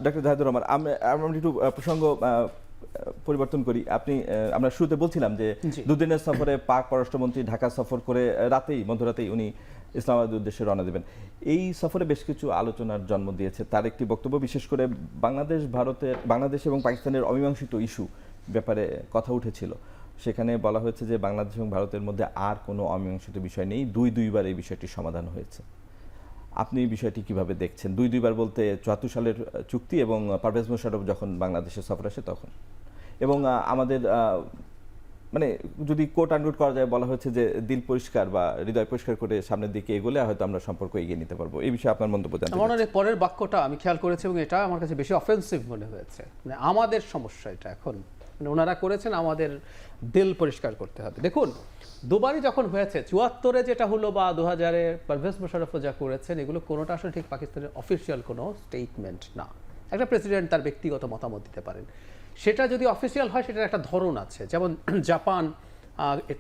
Doctor Jahidur Rahman, আমরা একটু প্রসঙ্গ পরিবর্তন করি। আমরা শুরুতে বলছিলাম যে দুদিনের সফরে পাক পররাষ্ট্রমন্ত্রী ঢাকা সফর করে মধ্যরাতেই উনি ইসলামাবাদের উদ্দেশ্যে রওনা দেবেন। এই সফরে বেশ কিছু আলোচনার জন্ম দিয়েছে তার একটি বক্তব্য, বিশেষ করে বাংলাদেশ এবং পাকিস্তানের অমীমাংসিত ইস্যু ব্যাপারে কথা উঠেছিল। সেখানে বলা হয়েছে যে বাংলাদেশ এবং ভারতের মধ্যে আর কোনো অমীমাংসিত বিষয় নেই, দুইবার এই বিষয়টি সমাধান হয়েছে। আপনি এই বিষয়টি কিভাবে দেখছেন? দুইবার বলতে ৭৪ সালের চুক্তি এবং পারভেজ মোশাররফ যখন বাংলাদেশে সফর আসে তখন, এবং আমাদের মানে যদি কোট আনকোট করা যায়, বলা হয়েছে যে দিল পরিষ্কার বা হৃদয় পরিষ্কার করে সামনের দিকে এগোলে হয়তো আমরা সম্পর্ক এগিয়ে নিতে পারবো। এই বিষয়ে আপনার মন্তব্য জানতে চাই। আমার পরের বাক্যটা আমি খেয়াল করেছি এবং এটা আমার কাছে বেশি অফেন্সিভ মনে হয়েছে। মানে আমাদের সমস্যা এটা এখন, মানে ওনারা করেছেন আমাদের দিল পরিষ্কার করতে হবে। দেখুন, দুবারই যখন হয়েছে, ৭৪-এ যেটা হলো বা ২০০০-এ পারভেজ মোশাররফ যা করেছেন, এগুলো কোনোটা আসলে ঠিক পাকিস্তানের অফিসিয়াল কোনো স্টেটমেন্ট না। একটা প্রেসিডেন্ট তার ব্যক্তিগত মতামত দিতে পারেন, সেটা যদি অফিসিয়াল হয় সেটার একটা ধরন আছে। যেমন জাপান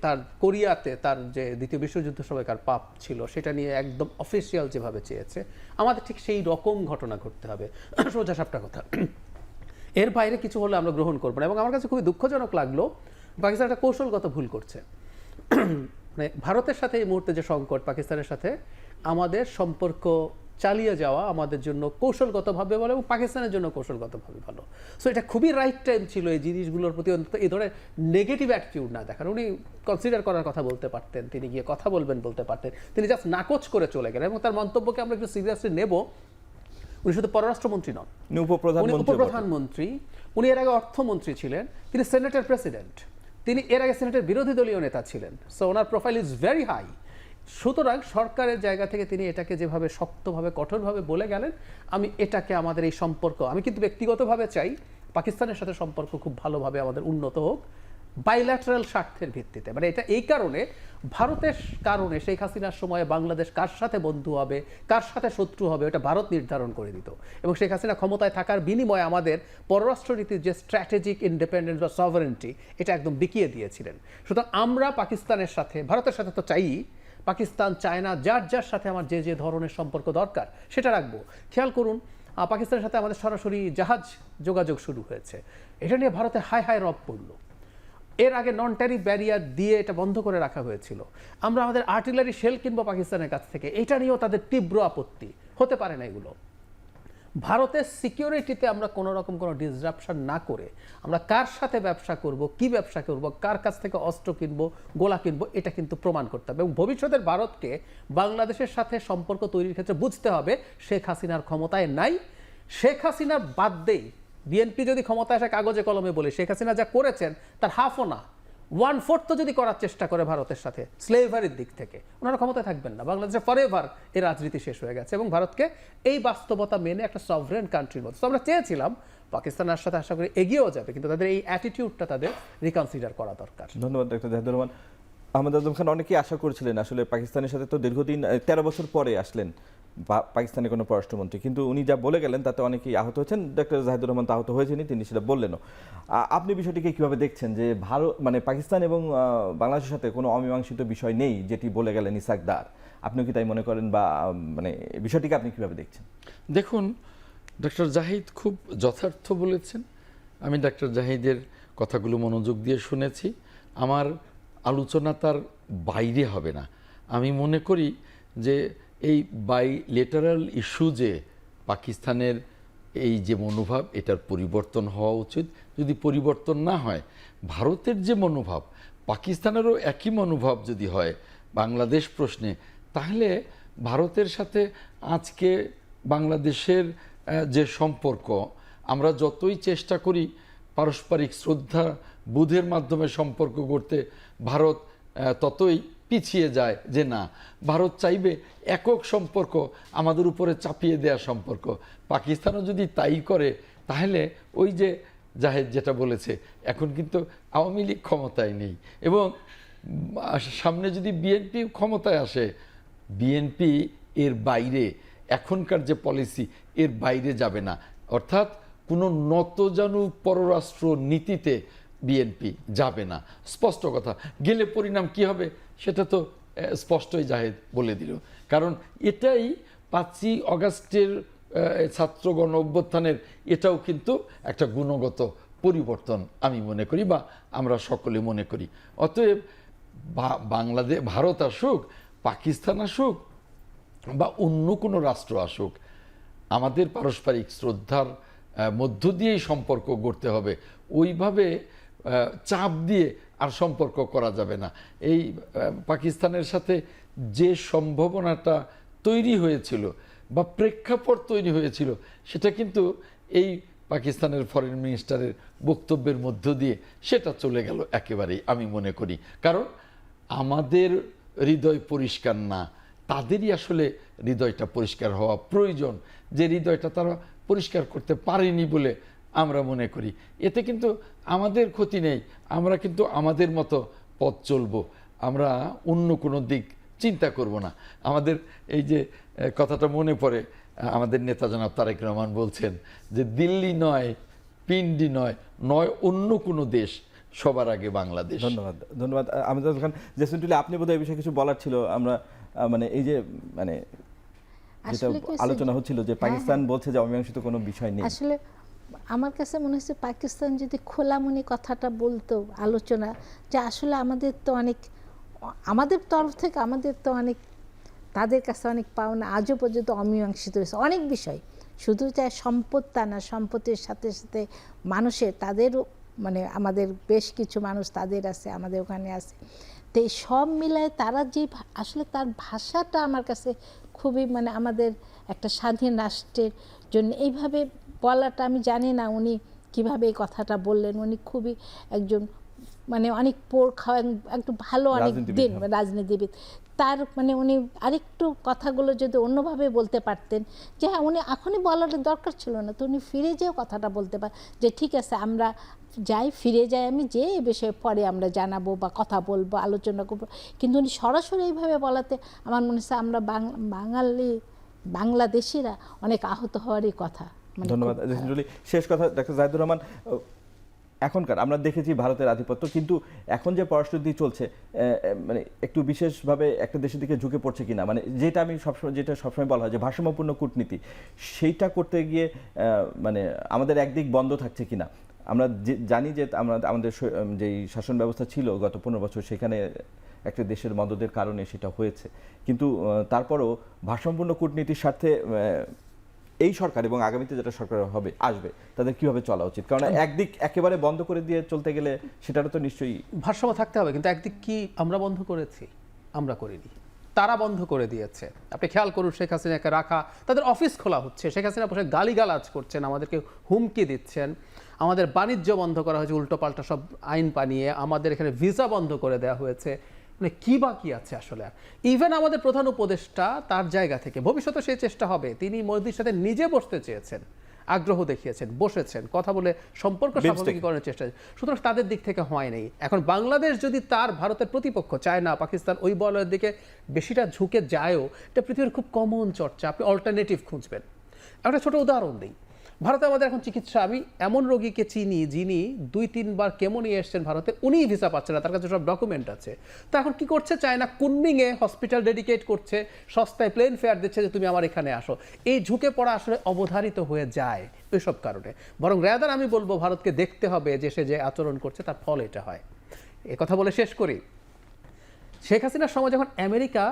তার কোরিয়াতে তার যে দ্বিতীয় বিশ্বযুদ্ধ সময়কার পাপ ছিল সেটা নিয়ে একদম অফিসিয়াল যেভাবে চেয়েছে, আমাদের ঠিক সেই রকম ঘটনা ঘটতে হবে, সোজা সাপটা কথা। এর বাইরে কিছু হলে আমরা গ্রহণ করবো না। এবং আমার কাছে খুবই দুঃখজনক লাগলো পাকিস্তান একটা কৌশলগত ভুল করছে। মানে ভারতের সাথে এই মুহূর্তে যে সংকট, পাকিস্তানের সাথে আমাদের সম্পর্ক চালিয়ে যাওয়া আমাদের জন্য কৌশলগতভাবে ভালো এবং পাকিস্তানের জন্য কৌশলগতভাবে ভালো। সো এটা খুবই রাইট টাইম ছিল এই জিনিসগুলোর প্রতি অন্তত এই ধরনের নেগেটিভ অ্যাটিটিউড না দেখার। উনি কনসিডার করার কথা বলতে পারতেন, তিনি গিয়ে কথা বলবেন বলতে পারতেন, তিনি জাস্ট নাকচ করে চলে গেলেন। এবং তার মন্তব্যকে আমরা একটু সিরিয়াসলি নেব। উনি শুধু পররাষ্ট্রমন্ত্রী নন, উনি উপপ্রধানমন্ত্রী, উনি এর আগে অর্থমন্ত্রী ছিলেন, তিনি সেনেটের প্রেসিডেন্ট, তিনি এর আগে সেনেটের বিরোধী দলীয় নেতা ছিলেন। সো ওনার প্রোফাইল ইজ ভেরি হাই। সুতরাং সরকারের জায়গা থেকে তিনি এটাকে যেভাবে শক্তভাবে কঠোরভাবে বলে গেলেন, আমি এটাকে আমাদের এই সম্পর্ক, আমি কিন্তু ব্যক্তিগতভাবে চাই পাকিস্তানের সাথে সম্পর্ক খুব ভালোভাবে আমাদের উন্নত হোক, বাইল্যাটারাল স্বার্থের ভিত্তিতে। মানে এটা এই কারণে, ভারতের কারণে শেখ হাসিনার সময়ে বাংলাদেশ কার সাথে বন্ধু হবে কার সাথে শত্রু হবে ওটা ভারত নির্ধারণ করে দিত। এবং শেখ হাসিনা ক্ষমতায় থাকার বিনিময়ে আমাদের পররাষ্ট্রনীতির যে স্ট্র্যাটেজিক ইন্ডিপেন্ডেন্স বা সভারেন্টি, এটা একদম বিকিয়ে দিয়েছিলেন। সুতরাং আমরা পাকিস্তানের সাথে, ভারতের সাথে তো চাই, পাকিস্তান চায় না, যার সাথে আমার যে ধরনের সম্পর্ক দরকার সেটা রাখবো। খেয়াল করুন, পাকিস্তানের সাথে আমাদের সরাসরি জাহাজ যোগাযোগ শুরু হয়েছে, এটা নিয়ে ভারতে হাই হাই রব পড়ল। এর আগে নন ট্যারিফ ব্যারিয়ার দিয়ে এটা বন্ধ করে রাখা হয়েছিল। আমরা আমাদের আর্টিলারি শেল কিনবো পাকিস্তানের কাছ থেকে, এটা নিয়েও তাদের তীব্র আপত্তি। হতে পারে না এগুলো। ভারতের সিকিউরিটিতে আমরা কোনো রকম কোনো ডিসরাপশন না করে আমরা কার সাথে ব্যবসা করব, কি ব্যবসা করব, কার কাছ থেকে অস্ত্র কিনবো, গোলা কিনবো, এটা কিন্তু প্রমাণ করতে হবে। এবং ভবিষ্যতের ভারতকে বাংলাদেশের সাথে সম্পর্ক তৈরির ক্ষেত্রে বুঝতে হবে শেখ হাসিনার ক্ষমতায় নাই। শেখ হাসিনার বাদ দেই, বিএনপি যদি ক্ষমতায় আসে কাগজে কলমে বলে, শেখ হাসিনা যা করেছেন তার হাফও না, 1/4 যদি করার চেষ্টা করে ভারতের সাথে স্লেভারির দিক থেকে, ওনারা ক্ষমতায় থাকবেন না। বাংলাদেশে ফরএভার এই রাজনীতি শেষ হয়ে গেছে। এবং ভারতকে এই বাস্তবতা মেনে একটা সভরেন কান্ট্রির মতো আমরা চেয়েছিলাম পাকিস্তানের সাথে আশা করি এগিয়েও যাবে, কিন্তু তাদের এই অ্যাটিটিউডটা তাদের রিকনসিডার করা দরকার। ধন্যবাদ ডক্টর জাহিদুর রহমান। আহমেদ আজম খান, অনেকেই আশা করছিলেন আসলে পাকিস্তানের সাথে তো দীর্ঘদিন 13 বছর পরে আসলেন পাকিস্তানের কোনো পররাষ্ট্রমন্ত্রী, কিন্তু উনি যা বলে গেলেন তাতে অনেকেই আহত হয়েছেন। ডক্টর জাহিদুর রহমান তো আহত হয়েছেনই, তিনি সেটা বললেনও। আপনি বিষয়টিকে কীভাবে দেখছেন যে মানে পাকিস্তান এবং বাংলাদেশের সাথে কোনো অমীমাংসিত বিষয় নেই যেটি বলে গেলেন ইসাক দার, আপনিও কি তাই মনে করেন, বা মানে বিষয়টিকে আপনি কীভাবে দেখছেন? দেখুন, ডক্টর জাহিদ খুব যথার্থ বলেছেন। আমি ডক্টর জাহিদের কথাগুলো মনোযোগ দিয়ে শুনেছি। আমার আলোচনা তার বাইরে হবে না। আমি মনে করি যে এই বাইলেটারাল ইস্যু যে পাকিস্তানের এই যে মনোভাব, এটার পরিবর্তন হওয়া উচিত। যদি পরিবর্তন না হয়, ভারতের যে মনোভাব, পাকিস্তানেরও একই মনোভাব যদি হয় বাংলাদেশ প্রশ্নে, তাহলে ভারতের সাথে আজকে বাংলাদেশের যে সম্পর্ক, আমরা যতই চেষ্টা করি পারস্পরিক শ্রদ্ধা বোধের মাধ্যমে সম্পর্ক করতে, ভারত ততই পিছিয়ে যায়। যে না, ভারত চাইবে একক সম্পর্ক, আমাদের উপরে চাপিয়ে দেয়া সম্পর্ক। পাকিস্তানও যদি তাই করে, তাহলে ওই যে জাহেদ যেটা বলেছে, এখন কিন্তু আওয়ামী লীগ ক্ষমতায় নেই এবং সামনে যদি বিএনপি ক্ষমতায় আসে, বিএনপি এর বাইরে, এখনকার যে পলিসি এর বাইরে যাবে না। অর্থাৎ কোনো নতজানু পররাষ্ট্র নীতিতে বিএনপি যাবে না, স্পষ্ট কথা। গেলে পরিণাম কি হবে সেটা তো স্পষ্টই জাহেদ বলে দিল। কারণ এটাই 5ই আগস্টের ছাত্র গণ অভ্যুত্থানের এটাও কিন্তু একটা গুণগত পরিবর্তন আমি মনে করি, বা আমরা সকলে মনে করি। অতএব বাংলাদেশ, ভারত আসুক, পাকিস্তান আসুক, বা অন্য কোনো রাষ্ট্র আসুক, আমাদের পারস্পরিক শ্রদ্ধার মধ্য দিয়েই সম্পর্ক গড়তে হবে। ওইভাবে চাপ দিয়ে আর সম্পর্ক করা যাবে না। এই পাকিস্তানের সাথে যে সম্ভাবনাটা তৈরি হয়েছিল বা প্রেক্ষাপট তৈরি হয়েছিল, সেটা কিন্তু এই পাকিস্তানের ফরেন মিনিস্টারের বক্তব্যের মধ্য দিয়ে সেটা চলে গেল একেবারেই, আমি মনে করি। কারণ আমাদের হৃদয় পরিষ্কার না, তাদেরই আসলে হৃদয়টা পরিষ্কার হওয়া প্রয়োজন, যে হৃদয়টা তারা পরিষ্কার করতে পারেনি বলে আমরা মনে করি। এতে কিন্তু আমাদের ক্ষতি নেই, আমরা কিন্তু আমাদের মতো পথ চলবো, আমরা অন্য কোনো দিক চিন্তা করব না। আমাদের এই যে কথাটা মনে পড়ে, আমাদের নেতা জনাব তারেক রহমান বলছেন যে দিল্লি নয়, পিন্ডি নয়, নয় অন্য কোনো দেশ, সবার আগে বাংলাদেশ। ধন্যবাদ, ধন্যবাদ আহমেদ খান। জেসমিন টুলি, আপনি বোধহয় এই বিষয়ে কিছু বলার ছিল। আমরা মানে এই যে মানে যেটা আলোচনা হচ্ছিল যে পাকিস্তান বলছে যে অমীমাংসিত কোনো বিষয় নেই, আসলে আমার কাছে মনে হচ্ছে পাকিস্তান যদি খোলামনি কথাটা বলতো, আলোচনা যে আসলে আমাদের তো অনেক, আমাদের তরফ থেকে আমাদের তো অনেক, তাদের কাছে অনেক পাওনা আজও পর্যন্ত অমীমাংসিত রয়েছে অনেক বিষয়। শুধু চাই সম্পদ তা না, সম্পদের সাথে সাথে মানুষের, তাদেরও মানে আমাদের বেশ কিছু মানুষ তাদের আছে, আমাদের ওখানে আছে। তো এই সব মিলায় তারা যে আসলে তার ভাষাটা আমার কাছে খুবই মানে আমাদের একটা স্বাধীন রাষ্ট্রের জন্য এইভাবে বলাটা, আমি জানি না উনি কিভাবে এই কথাটা বললেন। উনি খুবই একজন মানে অনেক পোর খাওয়া একটু ভালো অনেক দিন রাজনীতিবিদ, তার মানে উনি আরেকটু কথাগুলো যদি অন্যভাবে বলতে পারতেন, যে হ্যাঁ উনি এখনই বলার দরকার ছিল না, তো উনি ফিরে যেও কথাটা বলতে পার যে ঠিক আছে আমরা যাই, ফিরে যাই, আমি যে এ বিষয়ে পরে আমরা জানাবো বা কথা বলবো, আলোচনা করবো। কিন্তু উনি সরাসরি এইভাবে বলাতে আমার মনে হচ্ছে আমরা বাংলাদেশিরা অনেক আহত হওয়ারই কথা। ধন্যবাদ। শেষ কথা ডক্টর জাহিদুর রহমান, এখনকার আমরা দেখেছি ভারতের আধিপত্য, কিন্তু এখন যে পররাষ্ট্রনীতি চলছে মানে একটু বিশেষভাবে একটা দেশের দিকে ঝুঁকে পড়ছে কিনা, মানে যেটা সবসময় বলা হয় যে ভারসাম্যপূর্ণ কূটনীতি, সেইটা করতে গিয়ে মানে আমাদের একদিক বন্ধ থাকছে কিনা। আমরা জানি যে আমাদের যেই শাসন ব্যবস্থা ছিল গত 15 বছর, সেখানে একটা দেশের মদদের কারণে সেটা হয়েছে, কিন্তু তারপরও ভারসাম্যপূর্ণ কূটনীতির স্বার্থে এই সরকার এবং আগামীতে যেটা সরকার আসবে তাদের কিভাবে চলা উচিত? কারণ একদিক একেবারে বন্ধ করে দিয়ে চলতে গেলে সেটারও তো নিশ্চয়ই ভারসাম্য থাকতে হবে। কিন্তু একদিক কি আমরা বন্ধ করেছি? আমরা করিনি, তারা বন্ধ করে দিয়েছে। আপনি খেয়াল করুন, শেখ হাসিনাকে রাখা, তাদের অফিস খোলা হচ্ছে, শেখ হাসিনা বসে গালিগালাজ করছেন, আমাদেরকে হুমকি দিচ্ছেন, আমাদের বাণিজ্য বন্ধ করা হয়েছে উল্টোপাল্টা সব আইন বানিয়ে, আমাদের এখানে ভিসা বন্ধ করে দেওয়া হয়েছে। মানে কি বাকি আছে আসলে? ইভেন আমাদের প্রধান উপদেষ্টা তার জায়গা থেকে ভবিষ্যতে সেই চেষ্টা হবে, তিনি মোদির সাথে নিজে বসতে চেয়েছেন, আগ্রহ দেখিয়েছেন, বসেছেন, কথা বলে সম্পর্ক স্বাভাবিকীকরণের চেষ্টা, সুতরাং তাদের দিক থেকে হয় নাই। এখন বাংলাদেশ যদি তার ভারতের প্রতিপক্ষ চায়না, পাকিস্তান ওই বলয়ের দিকে বেশিটা ঝুঁকে যায়ও, এটা পৃথিবীর খুব কমন চর্চা, আপনি অল্টারনেটিভ খুঁজবেন। একটা ছোট উদাহরণ দিই, ভারতে আমাদের এখন চিকিৎসা, আমি এমন রোগীকে চিনি যিনি 2-3 বার কেমো নিয়ে এসছেন ভারতে, উনিই ভিসা পাচ্ছেন না, তার কাছে সব ডকুমেন্ট আছে। তো এখন কি করছে, চায়না কুনমিংয়ে হসপিটাল ডেডিকেট করছে, সস্তায় প্লেন ফেয়ার দিচ্ছে যে তুমি আমার এখানে আসো। এই ঝুঁকে পড়া আসলে অবধারিত হয়ে যায় ওইসব কারণে। বরং রেদার আমি বলবো ভারতকে দেখতে হবে যে সে যে আচরণ করছে তার ফল এটা হয়। এ কথা বলে শেষ করি, শেখ হাসিনার সময় যখন আমেরিকা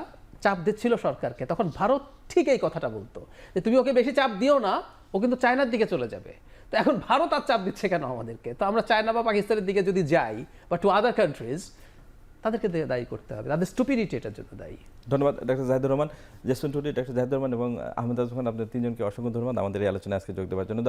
চাপ দিচ্ছিল সরকারকে, তখন ভারত ঠিক এই কথাটা বলতো যে তুমি ওকে বেশি চাপ দিও না, ও কিন্তু চায়নার দিকে চলে যাবে। তো এখন ভারত আর চাপ দিচ্ছে কেন আমাদেরকে? তো আমরা চায়না বা পাকিস্তানের দিকে যদি যাই বা টু আদার কান্ট্রিজ, তাদেরকে দায়ী করতে হবে, তাদের স্টুপিডিটি এটার জন্য দায়ী। ধন্যবাদ ডক্টর জাহিদুর রহমান, জেসমিন টুলি, ডক্টর জাহিদুর রহমান এবং আহমেদ খান, আপনাদের তিনজনকে অসংখ্য ধন্যবাদ আমাদের এই আলোচনায় আজকে যোগ দেওয়ার জন্য।